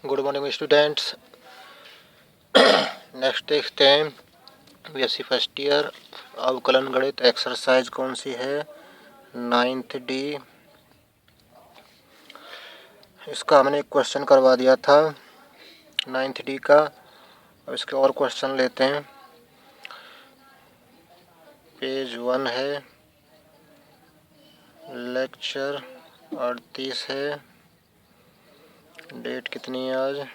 Good morning students. Next देखते हैं BSc first year अवकलन गणित एक्सरसाइज कौन सी है, 9th डी। इसका हमने एक क्वेश्चन करवा दिया था 9th डी का। अब इसके और क्वेश्चन लेते हैं। पेज 1 है, लेक्चर 38 है। डेट कितनी है आज,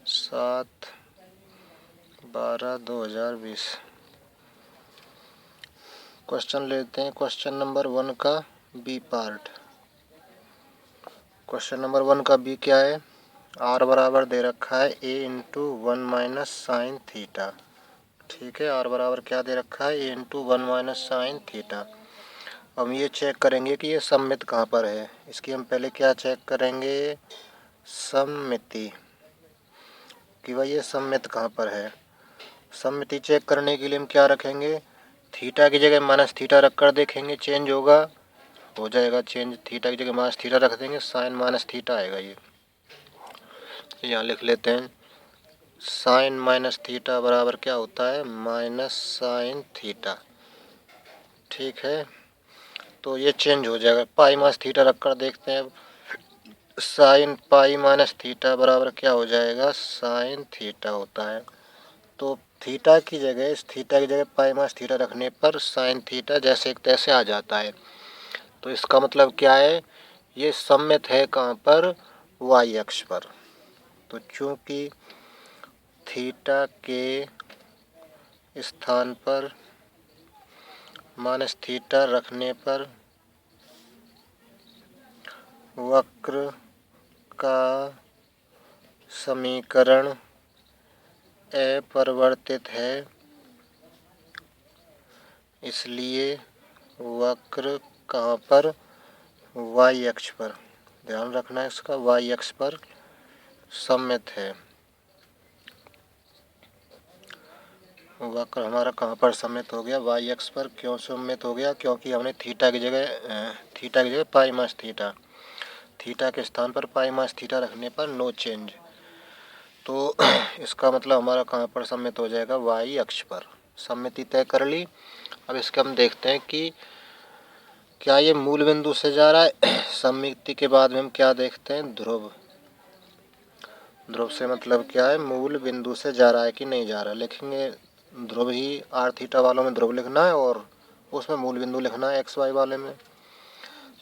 7/12/2020। क्वेश्चन लेते हैं क्वेश्चन नंबर 1 का बी पार्ट। क्वेश्चन नंबर 1 का बी क्या है, आर बराबर दे रखा है a into 1 minus sine theta. ठीक है, आर बराबर क्या दे रखा है, a into 1 minus sine theta. हम ये चेक करेंगे कि ये सममित कहाँ पर है। इसकी हम पहले क्या चेक करेंगे, सममिति, कि भाई ये सममित कहाँ पर है। सममिति चेक करने के लिए हम क्या रखेंगे, थीटा की जगह माइनस थीटा रखकर देखेंगे, चेंज होगा, हो जाएगा चेंज। थीटा की जगह माइनस थीटा रख देंगे, साइन माइनस थीटा आएगा। ये यहाँ लिख लेते हैं, साइन माइनस थीटा बराबर क्या होता है, माइनस साइन थीटा। ठीक है, तो ये चेंज हो जाएगा। पाई माइनस थीटा रखकर देखते हैं, साइन पाई माइनस थीटा बराबर क्या हो जाएगा, साइन थीटा होता है। तो थीटा की जगह, इस थीटा की जगह पाई माइनस थीटा रखने पर साइन थीटा जैसे एक तैसे आ जाता है। तो इसका मतलब क्या है, ये सममित है कहाँ पर, वाई अक्ष पर। तो चूंकि थीटा के स्थान पर माइनस थीटा रखने पर वक्र का समीकरण अपरिवर्तित है, इसलिए वक्र कहाँ पर, वाई अक्ष पर। ध्यान रखना है इसका, वाई अक्ष पर सममित है। वक्र हमारा कहाँ पर सममित हो गया, वाई अक्ष पर। क्यों सममित हो गया, क्योंकि हमने थीटा की जगह पाई माइनस थीटा, थीटा के स्थान पर पाई माइनस थीटा रखने पर नो चेंज। तो इसका मतलब हमारा कहाँ पर सममित हो जाएगा, वाई अक्ष पर। सममिति तय कर ली। अब इसके हम देखते हैं कि क्या ये मूल बिंदु से जा रहा है। सममिति के बाद में हम क्या देखते हैं, ध्रुव। ध्रुव से मतलब क्या है, मूल बिंदु से जा रहा है कि नहीं जा रहा है। लिखेंगे ध्रुव ही, आर थीटा वालों में ध्रुव लिखना है और उसमें मूल बिंदु लिखना है एक्स वाई वाले में।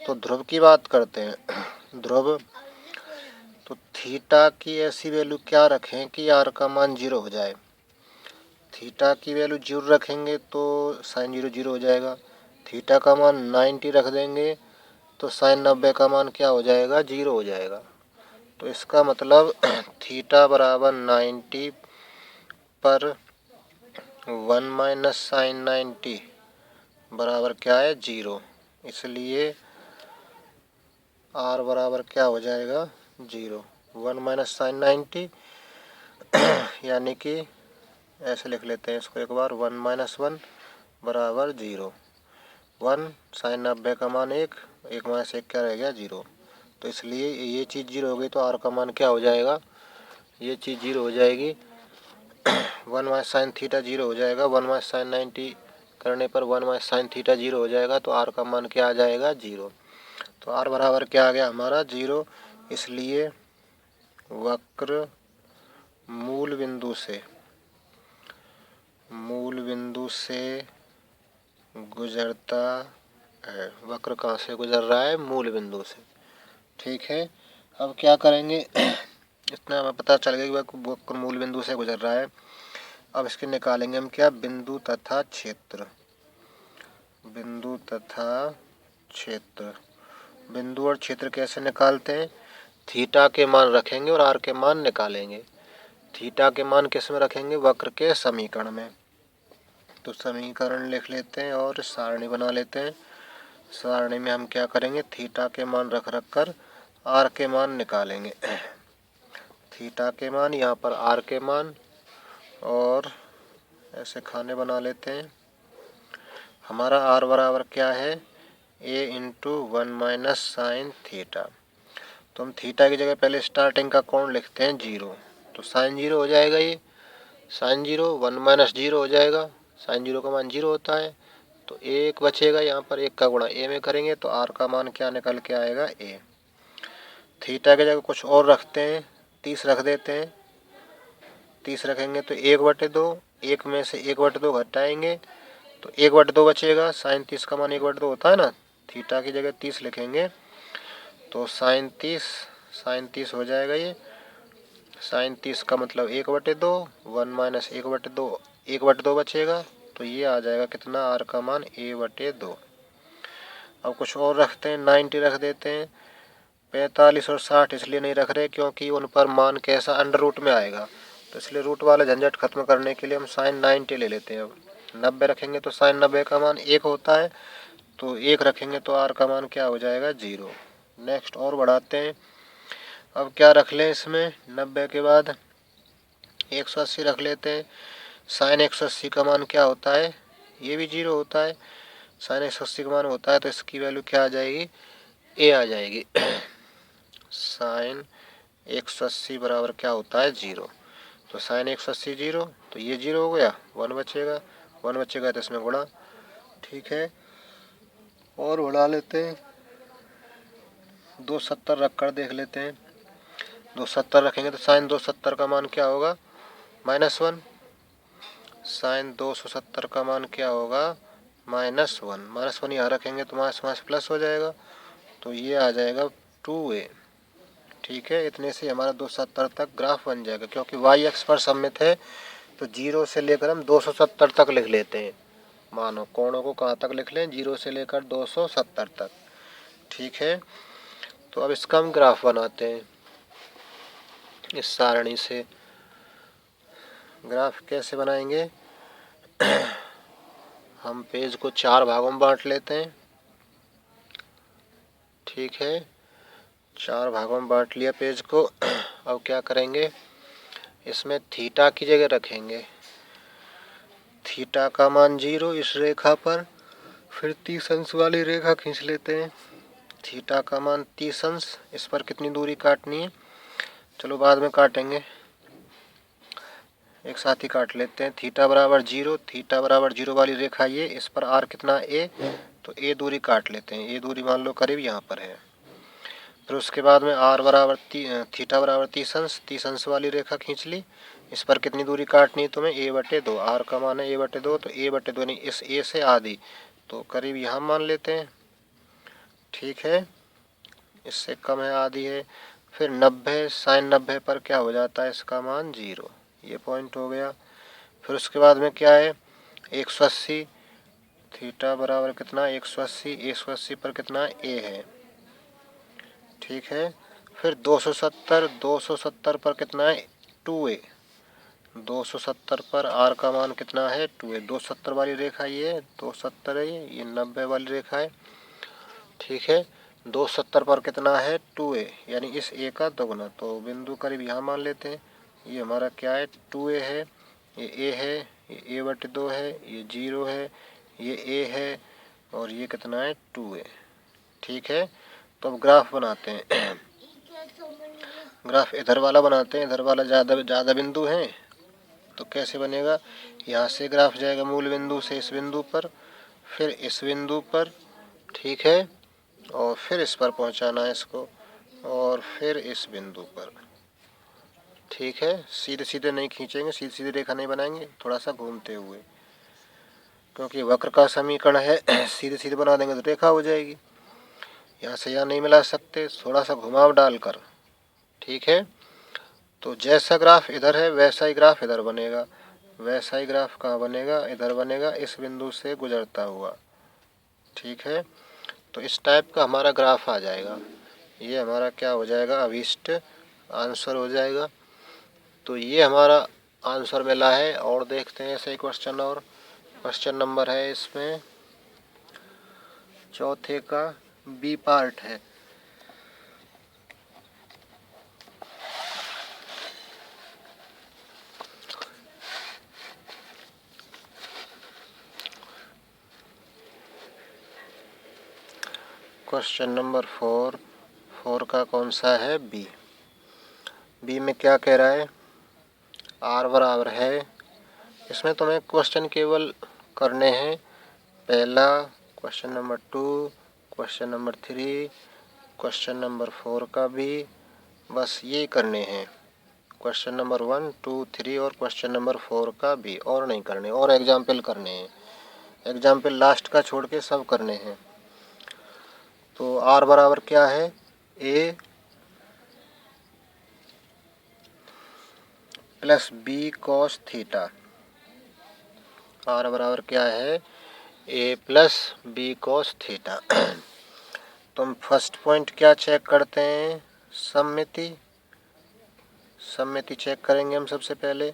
तो ध्रुव की बात करते हैं। ध्रुव, तो थीटा की ऐसी वैल्यू क्या रखें कि आर का मान 0 हो जाए। थीटा की वैल्यू 0 रखेंगे तो साइन 0 0 हो जाएगा। थीटा का मान 90 रख देंगे तो साइन 90 का मान क्या हो जाएगा, 0 हो जाएगा। तो इसका मतलब थीटा बराबर 90 पर 1 माइनस साइन 90 बराबर क्या है, 0। इसलिए आर बराबर क्या हो जाएगा, 0। 1 माइनस साइन 90 यानी कि ऐसे लिख लेते हैं इसको एक बार, 1 माइनस 1 बराबर 0। 1 साइन 90 का मान 1, 1 माइनस 1 क्या रह गया, 0। तो इसलिए ये चीज़ 0 हो गई तो आर का मान क्या हो जाएगा, ये चीज़ 0 हो जाएगी। 1 माइनस साइन थीटा 0 हो जाएगा। 1 माइनस साइन 90 करने पर 1 माइनस साइन थीटा 0 हो जाएगा। तो आर का मान क्या आ जाएगा, 0। तो आर बराबर क्या आ गया हमारा, 0। इसलिए वक्र मूल बिंदु से गुजरता है। वक्र कहाँ से गुजर रहा है, मूल बिंदु से। ठीक है, अब क्या करेंगे, इतना हमें पता चल गया कि वक्र मूल बिंदु से गुजर रहा है। अब इसके निकालेंगे हम क्या, बिंदु तथा क्षेत्र। बिंदु तथा क्षेत्र, बिंदु और क्षेत्र कैसे निकालते हैं, थीटा के मान रखेंगे और आर के मान निकालेंगे। थीटा के मान किस में रखेंगे, वक्र के समीकरण में। तो समीकरण लिख लेते हैं और सारणी बना लेते हैं। सारणी में हम क्या करेंगे, थीटा के मान रख कर आर के मान निकालेंगे। थीटा के मान, यहाँ पर आर के मान, और ऐसे खाने बना लेते हैं। हमारा आर बराबर क्या है, a into 1 minus sine theta. तो हम थीटा की जगह पहले स्टार्टिंग का कोण लिखते हैं 0, तो साइन 0 हो जाएगा। ये साइन 0 1 माइनस 0 हो जाएगा, साइन 0 का मान 0 होता है, तो 1 बचेगा। यहाँ पर 1 का गुणा ए में करेंगे तो आर का मान क्या निकल के आएगा, ए। थीटा की जगह कुछ और रखते हैं, 30 रख देते हैं। 30 रखेंगे तो 1/2, 1 में से 1/2 घटाएंगे तो 1/2 बचेगा। साइन 30 का मान 1/2 होता है ना, थीटा की जगह 30 लिखेंगे तो साइन 30 हो जाएगा। ये साइन 30 का मतलब 1/2, 1 माइनस 1/2, 1/2 बचेगा, तो ये आ जाएगा कितना, आर का मान a/2। अब कुछ और रखते हैं, 90 रख देते हैं। 45 और 60 इसलिए नहीं रख रहे क्योंकि उन पर मान कैसा अंडर रूट में आएगा, तो इसलिए रूट वाला झंझट खत्म करने के लिए हम साइन 90 ले लेते हैं। अब 90 रखेंगे तो साइन 90 का मान 1 होता है, तो 1 रखेंगे तो आर का मान क्या हो जाएगा, 0। नेक्स्ट और बढ़ाते हैं। अब क्या रख लें इसमें, 90 के बाद 180 रख लेते हैं। साइन 180 का मान क्या होता है, ये भी 0 होता है। साइन 180 का मान होता है तो इसकी वैल्यू क्या आ जाएगी, ए आ जाएगी। साइन 180 बराबर क्या होता है, 0। तो साइन 180 0, तो ये 0 हो गया, 1 बचेगा। 1 बचेगा तो इसमें गुणा, ठीक है। और बढ़ा लेते हैं, 270 रख कर देख लेते हैं। 270 रखेंगे तो साइन 270 का मान क्या होगा, -1। साइन 270 का मान क्या होगा, -1। -1 यहाँ रखेंगे तो माइनस माइनस प्लस हो जाएगा, तो ये आ जाएगा 2a। ठीक है, इतने से हमारा 270 तक ग्राफ बन जाएगा। क्योंकि वाई एक्स पर सममित है तो 0 से लेकर हम 270 तक लिख लेते हैं। मानो कोणों को कहाँ तक लिख लें, 0 से लेकर 270 तक। ठीक है, तो अब इसका हम ग्राफ बनाते हैं इस सारणी से। ग्राफ कैसे बनाएंगे, हम पेज को 4 भागों में बांट लेते हैं। ठीक है, 4 भागों में बांट लिया पेज को। अब क्या करेंगे, इसमें थीटा की जगह रखेंगे थीटा का मान 0 इस रेखा पर। फिर 30 अंश वाली रेखा खींच लेते हैं। थीटा का मान 30 अंश, इस पर कितनी दूरी काटनी है, चलो बाद में काटेंगे, एक साथ ही काट लेते हैं। थीटा बराबर 0, थीटा बराबर 0 वाली रेखा ये, इस पर आर कितना, ए, तो ए दूरी काट लेते हैं। ए दूरी मान लो करीब यहाँ पर है। फिर उसके बाद में आर बराबर थीटा बराबर 30 अंश, 30 अंश वाली रेखा खींच ली। इस पर कितनी दूरी काटनी है तुम्हें, a/2। आर का मान है a/2, तो a/2 यानी इस ए से आधी, तो करीब यहाँ मान लेते हैं। ठीक है, इससे कम है, आधी है। फिर 90, साइन 90 पर क्या हो जाता है, इसका मान 0। ये पॉइंट हो गया। फिर उसके बाद में क्या है, 180। थीटा बराबर कितना, 180। 180 पर कितना, ए है। ठीक है, फिर 270, 270 पर कितना है, 2a। 270 पर आर का मान कितना है, 2a। 270 वाली रेखा ये है, 270 है, ये 90 वाली रेखा है। ठीक है, 270 पर कितना है, 2a, यानी इस a का दोगुना, तो बिंदु करीब यहाँ मान लेते हैं। ये हमारा क्या है, 2a है, ये a है, ये a/2 है, ये 0 है, ये a है, और ये कितना है, 2a। ठीक है, तो अब ग्राफ बनाते हैं। ग्राफ इधर वाला बनाते हैं, इधर वाला ज़्यादा बिंदु हैं, तो कैसे बनेगा, यहाँ से ग्राफ जाएगा मूल बिंदु से इस बिंदु पर, फिर इस बिंदु पर, ठीक है, और फिर इस पर पहुँचाना है इसको, और फिर इस बिंदु पर। ठीक है, सीधे सीधे नहीं खींचेंगे, सीधी सीधी रेखा नहीं बनाएंगे, थोड़ा सा घूमते हुए, क्योंकि वक्र का समीकरण है। सीधे सीधे बना देंगे तो रेखा हो जाएगी, यहाँ से यहाँ नहीं मिला सकते, थोड़ा सा घुमाव डालकर। ठीक है, तो जैसा ग्राफ इधर है वैसा ही ग्राफ इधर बनेगा। वैसा ही ग्राफ कहाँ बनेगा, इधर बनेगा, इस बिंदु से गुजरता हुआ। ठीक है, तो इस टाइप का हमारा ग्राफ आ जाएगा। ये हमारा क्या हो जाएगा, अभीष्ट आंसर हो जाएगा। तो ये हमारा आंसर मिला है। और देखते हैं ऐसे क्वेश्चन, और क्वेश्चन नंबर है इसमें चौथे का बी पार्ट है। क्वेश्चन नंबर 4, 4 का कौन सा है, बी। बी में क्या कह रहा है, आर बराबर है, इसमें तुम्हें क्वेश्चन केवल करने हैं, पहला, question number 2, question number 3, question number 4 का भी, बस ये करने हैं। क्वेश्चन नंबर 1, 2, 3 और क्वेश्चन नंबर 4 का भी, और नहीं करने, और एग्जाम्पल करने हैं। एग्जाम्पल लास्ट का छोड़ के सब करने हैं। तो आर बराबर क्या है, A plus B cos theta. R बराबर क्या है, A plus B cos theta. तुम फर्स्ट पॉइंट क्या चेक करते हैं, सममिति। सममिति चेक करेंगे हम सबसे पहले।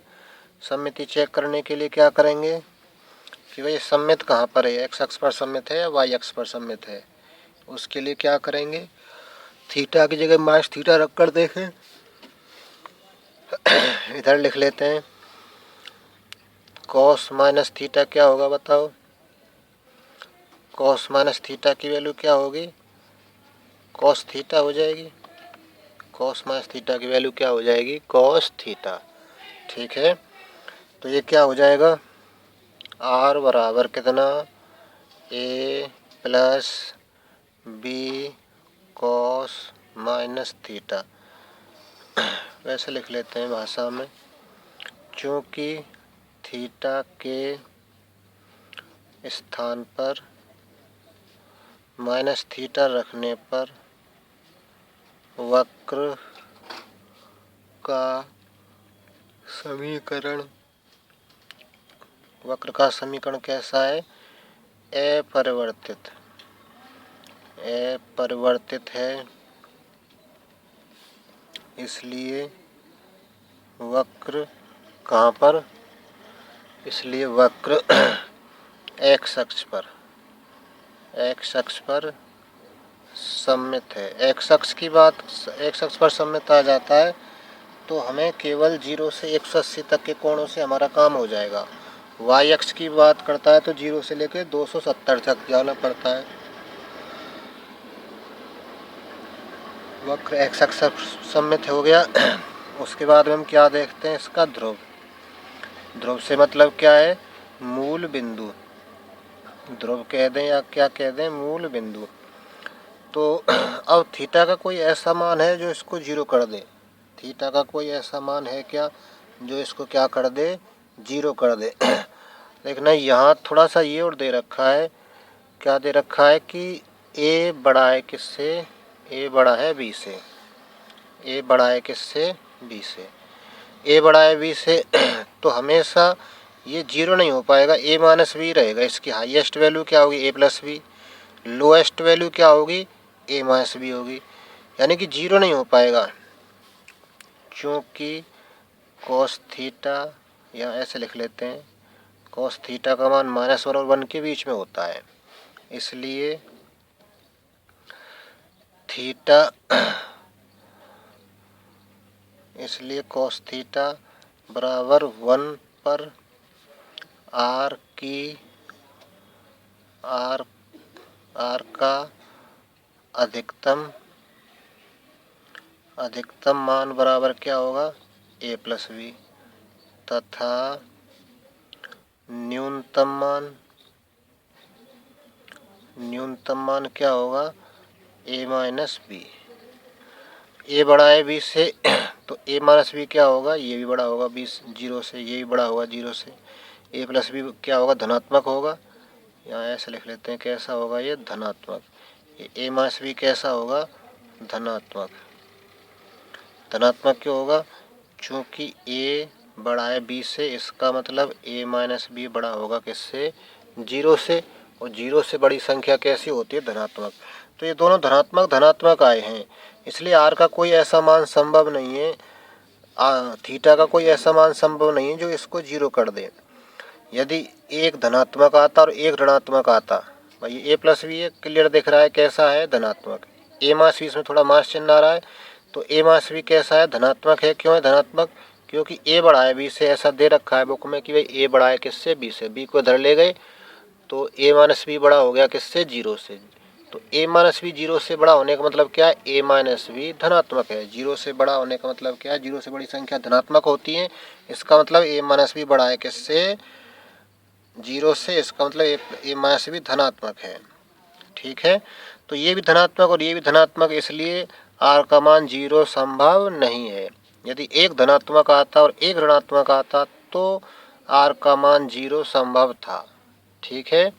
सममिति चेक करने के लिए क्या करेंगे कि भाई सममित कहाँ पर है, एक्स अक्ष पर सममित है या वाई अक्ष पर सममित है। उसके लिए क्या करेंगे, थीटा की जगह माइनस थीटा रख कर देखें। इधर लिख लेते हैं, कॉस माइनस थीटा क्या होगा बताओ, कॉस माइनस थीटा की वैल्यू क्या होगी, कॉस थीटा हो जाएगी। कॉस माइनस थीटा की वैल्यू क्या हो जाएगी, कॉस थीटा। ठीक है, तो ये क्या हो जाएगा, आर बराबर कितना, A plus B cos minus theta. वैसे लिख लेते हैं भाषा में, चूँकि थीटा के स्थान पर माइनस थीटा रखने पर वक्र का समीकरण, वक्र का समीकरण कैसा है, अपरिवर्तित, अपरिवर्तित है। इसलिए वक्र कहाँ पर, इसलिए वक्र एक्स अक्ष पर, एक्स अक्ष पर सममित है। एक्स अक्ष की बात, एक्स अक्ष पर सममित आ जाता है तो हमें केवल 0 से 180 तक के कोणों से हमारा काम हो जाएगा। वाई अक्ष की बात करता है तो 0 से लेकर 270 तक जाना पड़ता है। वक्र एक्स अक्ष सममित हो गया। उसके बाद हम क्या देखते हैं, इसका ध्रुव। ध्रुव से मतलब क्या है, मूल बिंदु, ध्रुव कह दें या क्या कह दें, मूल बिंदु। तो अब थीटा का कोई ऐसा मान है जो इसको 0 कर दे, थीटा का कोई ऐसा मान है क्या जो इसको क्या कर दे, 0 कर दे। देखना यहाँ थोड़ा सा ये और दे रखा है, क्या दे रखा है कि ए बड़ा है किससे, ए बड़ा है बी से, ए बड़ा है किससे, बी से, ए बड़ा है बी से। तो हमेशा ये 0 नहीं हो पाएगा, ए माइनस बी रहेगा। इसकी हाईएस्ट वैल्यू क्या होगी, ए प्लस बी, लोएस्ट वैल्यू क्या होगी, ए माइनस बी होगी, यानी कि 0 नहीं हो पाएगा। क्योंकि कॉस थीटा, या ऐसे लिख लेते हैं, कॉस थीटा का मान -1 और 1 के बीच में होता है, इसलिए थीटा, इसलिए कॉस थीटा बराबर 1 पर आर की, आर का अधिकतम मान बराबर क्या होगा, ए प्लस बी, तथा न्यूनतम मान क्या होगा, ए माइनस बी। ए बड़ा है बी से तो ए माइनस बी क्या होगा, ये भी बड़ा होगा 0 से, ये भी बड़ा होगा 0 से। ए प्लस बी क्या होगा, धनात्मक होगा, यहाँ ऐसे लिख लेते हैं, कैसा होगा ये, धनात्मक। ए माइनस बी कैसा होगा, धनात्मक। धनात्मक क्यों होगा, चूँकि ए बड़ा है बी से, इसका मतलब ए माइनस बी बड़ा होगा किससे, 0 से, और 0 से बड़ी संख्या कैसी होती है, धनात्मक। तो ये दोनों धनात्मक आए हैं, इसलिए आर का कोई ऐसा मान संभव नहीं है, थीटा का कोई ऐसा मान संभव नहीं है जो इसको 0 कर दे। यदि एक धनात्मक आता और एक ऋणात्मक आता, भाई ए प्लस बी क्लियर दिख रहा है कैसा है, धनात्मक। ए माइनस बी इसमें थोड़ा माइनस चिन्ह आ रहा है, तो ए माइनस बी कैसा है, धनात्मक है। क्यों है धनात्मक, क्योंकि ए बड़ा है बी से, ऐसा दे रखा है बुक में कि भाई ए बड़ा है किससे, बी से। बी को इधर ले गए तो ए माइनस बी बड़ा हो गया किससे, 0 से। तो a माइनस बी 0 से बड़ा होने का मतलब क्या है, a माइनस बी धनात्मक है। 0 से बड़ा होने का मतलब क्या है, 0 से बड़ी संख्या धनात्मक होती है। इसका मतलब a माइनस बी बड़ा है किससे, 0 से। इसका मतलब a माइनस बी धनात्मक है। ठीक है, तो ये भी धनात्मक और ये भी धनात्मक, इसलिए r का मान 0 संभव नहीं है। यदि एक धनात्मक आता और एक ऋणात्मक आता तो r का मान 0 संभव था। ठीक है,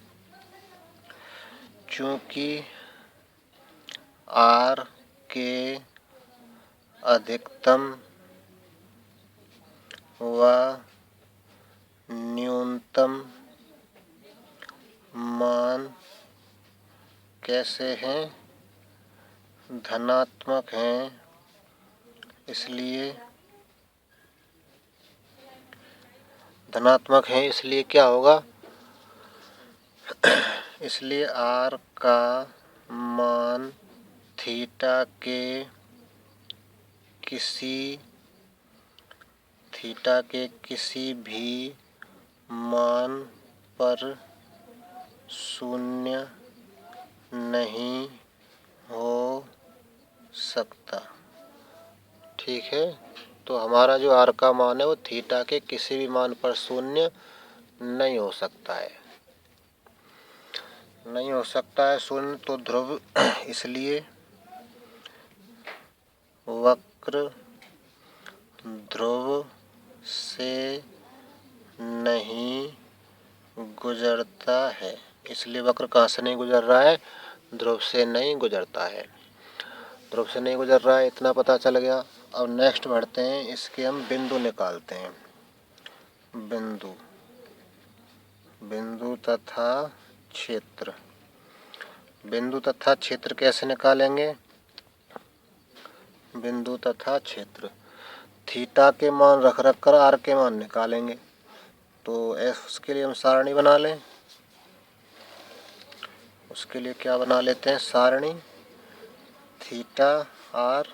चूंकि r के अधिकतम व न्यूनतम मान कैसे हैं, धनात्मक हैं, इसलिए क्या होगा, इसलिए r का मान थीटा के किसी भी मान पर शून्य नहीं हो सकता। ठीक है, तो हमारा जो r का मान है वो थीटा के किसी भी मान पर शून्य नहीं हो सकता है, शून्य। तो ध्रुव इसलिए वक्र ध्रुव से नहीं गुजरता है। इसलिए वक्र कहाँ से नहीं गुजर रहा है, ध्रुव से नहीं गुजरता है। ध्रुव से नहीं गुजर रहा है, इतना पता चल गया। अब नेक्स्ट बढ़ते हैं, इसके हम बिंदु निकालते हैं। बिंदु तथा क्षेत्र। बिंदु तथा क्षेत्र कैसे निकालेंगे, बिंदु तथा क्षेत्र थीटा के मान रख कर r के मान निकालेंगे। तो उसके लिए हम सारणी बना लें। उसके लिए क्या बना लेते हैं, सारणी थीटा r।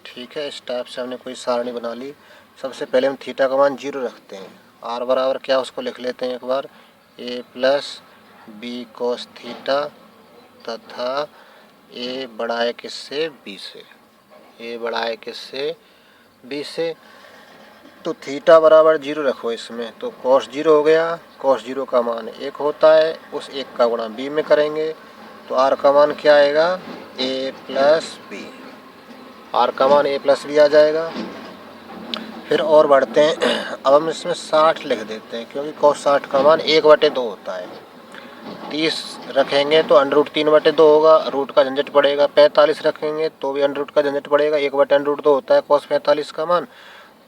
ठीक है, इस टाइप से हमने कोई सारणी बना ली। सबसे पहले हम थीटा का मान 0 रखते हैं। r बराबर क्या, उसको लिख लेते हैं एक बार, a plus B cos theta तथा a बड़ा है किससे, b से। a बड़ा है किससे, b से। तो थीटा बराबर 0 रखो इसमें, तो cos 0 हो गया। cos 0 का मान 1 होता है, उस 1 का गुणा b में करेंगे तो r का मान क्या आएगा, a प्लस बी। r का मान a प्लस बी आ जाएगा। फिर और बढ़ते हैं। अब हम इसमें 60 लिख देते हैं, क्योंकि cos 60 का मान 1/2 होता है। 30 रखेंगे तो √3/2 होगा, रूट का झंझट पड़ेगा। 45 रखेंगे तो भी √ का झंझट पड़ेगा, 1/2 होता है cos 45 का मान।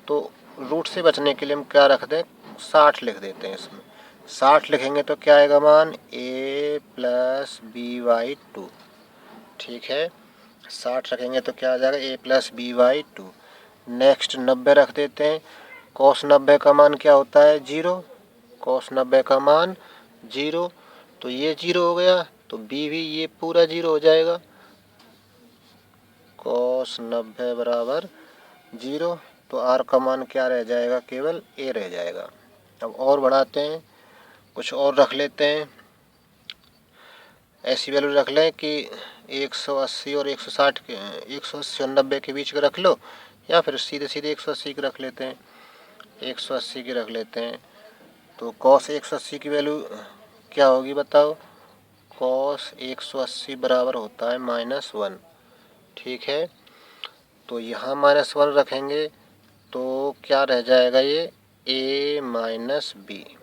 तो रूट से बचने के लिए हम क्या रख दें, 60 लिख देते हैं इसमें। 60 लिखेंगे तो क्या आएगा मान, a प्लस b/2। ठीक है, 60 रखेंगे तो क्या आ जाएगा, a प्लस b/2। नेक्स्ट 90 रख देते हैं। cos 90 का मान क्या होता है, 0। cos 90 का मान 0, तो ये 0 हो गया, तो b भी ये पूरा 0 हो जाएगा। cos 90 बराबर 0, तो r का मान क्या रह जाएगा, केवल a रह जाएगा। अब और बढ़ाते हैं, कुछ और रख लेते हैं। ऐसी वैल्यू रख लें कि 180 और 160 के 180 और 90 के बीच का रख लो, या फिर सीधे 180 के रख लेते हैं। 180 की रख लेते हैं, तो cos 180 की वैल्यू क्या होगी बताओ, cos 180 बराबर होता है -1। ठीक है, तो यहाँ -1 रखेंगे तो क्या रह जाएगा, ये a minus B.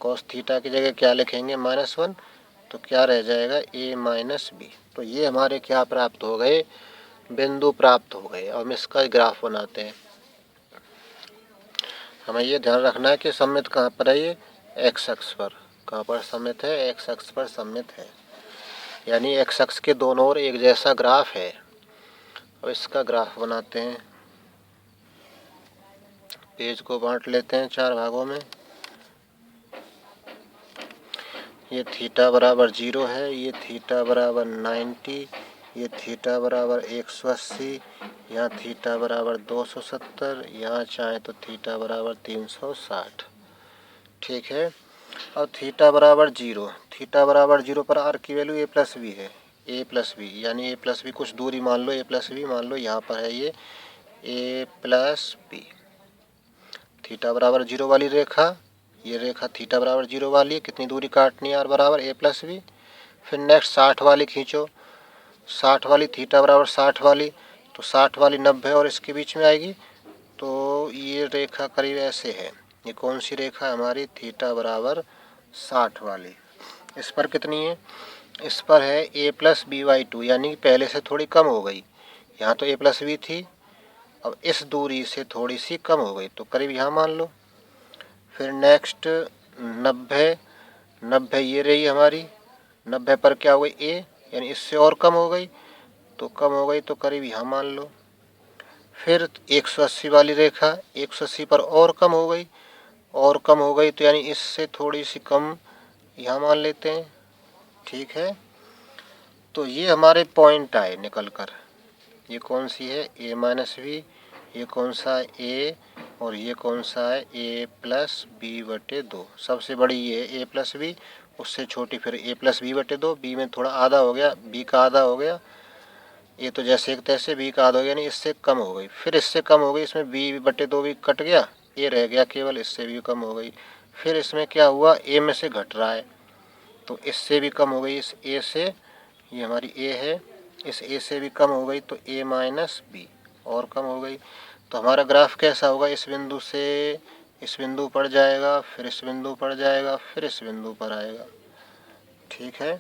cos theta की जगह क्या लिखेंगे, -1, तो क्या रह जाएगा, a माइनस बी। तो ये हमारे क्या प्राप्त हो गए, बिंदु प्राप्त हो गए। अब हम इसका ग्राफ बनाते हैं। हमें ये ध्यान रखना है कि सममित कहाँ पर है, ये x अक्ष पर। कहाँ पर सममित है, x अक्ष पर सममित है, यानी x अक्ष के दोनों ओर एक जैसा ग्राफ है। अब इसका ग्राफ बनाते हैं। पेज को बांट लेते हैं 4 भागों में। ये थीटा बराबर 0 है, ये थीटा बराबर 90, ये थीटा बराबर 180, यहाँ थीटा बराबर 270, यहाँ चाहे तो थीटा बराबर 360। ठीक है, अब थीटा बराबर 0, थीटा बराबर 0 पर आर की वैल्यू ए प्लस बी है, ए प्लस बी यानी ए प्लस बी कुछ दूरी मान लो, ए प्लस बी मान लो यहाँ पर है ये ए प्लस बी। थीटा बराबर 0 वाली रेखा, ये रेखा थीटा बराबर 0 वाली है, कितनी दूरी काटनी है, आर बराबर ए प्लस बी। फिर नेक्स्ट 60 वाली खींचो, 60 वाली थीटा बराबर 60 वाली, तो 60 वाली 90 और इसके बीच में आएगी, तो ये रेखा करीब ऐसे है। ये कौन सी रेखा है हमारी, थीटा बराबर 60 वाली। इस पर कितनी है, इस पर है ए प्लस बी बाई 2 यानी पहले से थोड़ी कम हो गई। यहाँ तो ए प्लस बी थी, अब इस दूरी से थोड़ी सी कम हो गई तो करीब यहाँ मान लो। फिर नेक्स्ट 90, 90 ये रही हमारी, 90 पर क्या हो गई ए यानी इससे और कम हो गई, तो कम हो गई तो करीब यहाँ मान लो। फिर 180 वाली रेखा, 180 पर और कम हो गई, और कम हो गई तो यानी इससे थोड़ी सी कम यहाँ मान लेते हैं। ठीक है, तो ये हमारे पॉइंट आए निकल कर। ये कौन सी है, ए माइनस बी, ये कौन सा है ए, और ये कौन सा है ए प्लस बी बटे 2। सबसे बड़ी ये है ए प्लस बी, उससे छोटी फिर ए प्लस बी बटे 2। बी में थोड़ा आधा हो गया, बी का आधा हो गया, ये तो जैसे एक तैसे बी का आधा हो गया, नहीं इससे कम हो गई। फिर इससे कम हो गई, इसमें बी बटे 2 भी कट गया, ए रह गया केवल, इससे भी कम हो गई। फिर इसमें क्या हुआ, ए में से घट रहा है तो इससे भी कम हो गई, इस ए से, ये हमारी ए है, इस ए से भी कम हो गई तो ए माइनस बी और कम हो गई। तो हमारा ग्राफ कैसा होगा, इस बिंदु से इस बिंदु पर जाएगा, फिर इस बिंदु पर जाएगा, फिर इस बिंदु पर आएगा। ठीक है,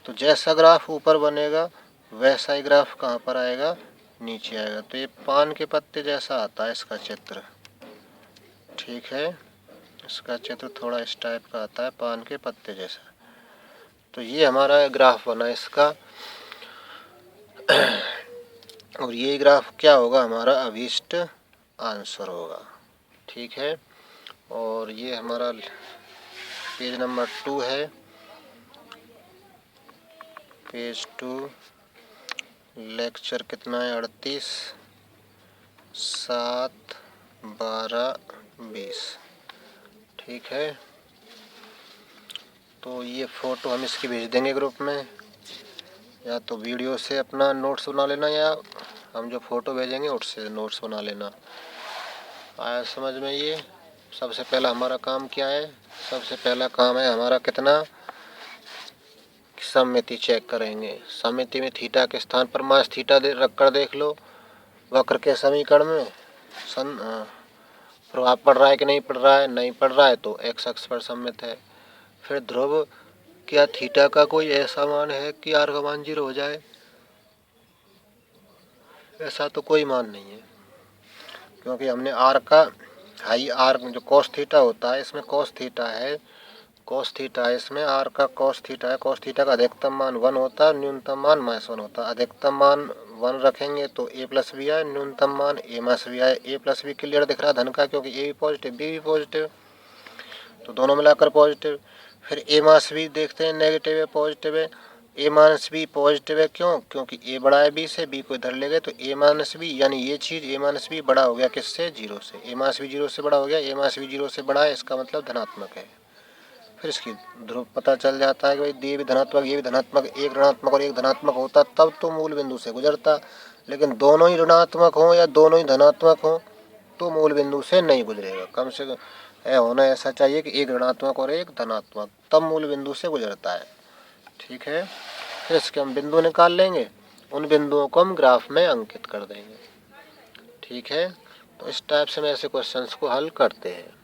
तो जैसा ग्राफ ऊपर बनेगा वैसा ही ग्राफ कहाँ पर आएगा, नीचे आएगा। तो ये पान के पत्ते जैसा आता है इसका चित्र। ठीक है, इसका चित्र थोड़ा इस टाइप का आता है, पान के पत्ते जैसा। तो ये हमारा ग्राफ बना इसका और ये ग्राफ क्या होगा, हमारा अभीष्ट आंसर होगा। ठीक है, और ये हमारा पेज नंबर 2 है, पेज 2, लेक्चर कितना है 38, 7, 12, 20। ठीक है, तो ये फ़ोटो हम इसकी भेज देंगे ग्रुप में, या तो वीडियो से अपना नोट्स बना लेना, या हम जो फ़ोटो भेजेंगे उससे नोट्स बना लेना। आया समझ में ये। सबसे पहला हमारा काम क्या है, सबसे पहला काम है हमारा कितना, सममिति चेक करेंगे। सममिति में थीटा के स्थान पर माइनस थीटा रख कर देख लो वक्र के समीकरण में प्रभाव पड़ रहा है कि नहीं पड़ रहा है, नहीं पड़ रहा है तो एक्स अक्ष पर सममित है। फिर ध्रुव, क्या थीटा का कोई ऐसा मान है कि आर का मान 0 हो जाए, ऐसा तो कोई मान नहीं है, क्योंकि हमने आर का हाई आर जो कॉस थीटा होता है, इसमें कॉस थीटा है, कॉस थीटा है इसमें, आर का कॉस थीटा है। कॉस थीटा का अधिकतम मान 1 होता है, न्यूनतम मान -1 होता है। अधिकतम मान 1 रखेंगे तो ए प्लस बी आए, न्यूनतम मान ए माइनस बी आए। ए प्लस बी क्लियर दिख रहा है धन का, क्योंकि ए भी पॉजिटिव बी भी पॉजिटिव, तो दोनों मिलाकर पॉजिटिव। फिर ए माइनस बी देखते हैं, नेगेटिव है पॉजिटिव है, ए माइनस बी पॉजिटिव है, क्यों, क्योंकि ए बड़ा है बी से, बी को इधर ले गए तो ए माइनस बी, यानी ये चीज़ ए माइनस बी बड़ा हो गया किससे, 0 से। ए माइनस बी 0 से बड़ा हो गया, ए माइनस बी 0 से बड़ा है, इसका मतलब धनात्मक है। फिर इसकी ध्रुव पता चल जाता है कि भाई ये भी धनात्मक, ये भी धनात्मक, एक ऋणात्मक और एक धनात्मक होता तब तो मूल बिंदु से गुजरता, लेकिन दोनों ही ऋणात्मक हों या दोनों ही धनात्मक हों तो मूल बिंदु से नहीं गुजरेगा। कम से कम होना ऐसा चाहिए कि एक ऋणात्मक और एक धनात्मक, तब मूल बिंदु से गुजरता है। ठीक है, फिर इसके हम बिंदु निकाल लेंगे, उन बिंदुओं को हम ग्राफ में अंकित कर देंगे। ठीक है, तो इस टाइप से हम ऐसे क्वेश्चंस को हल करते हैं।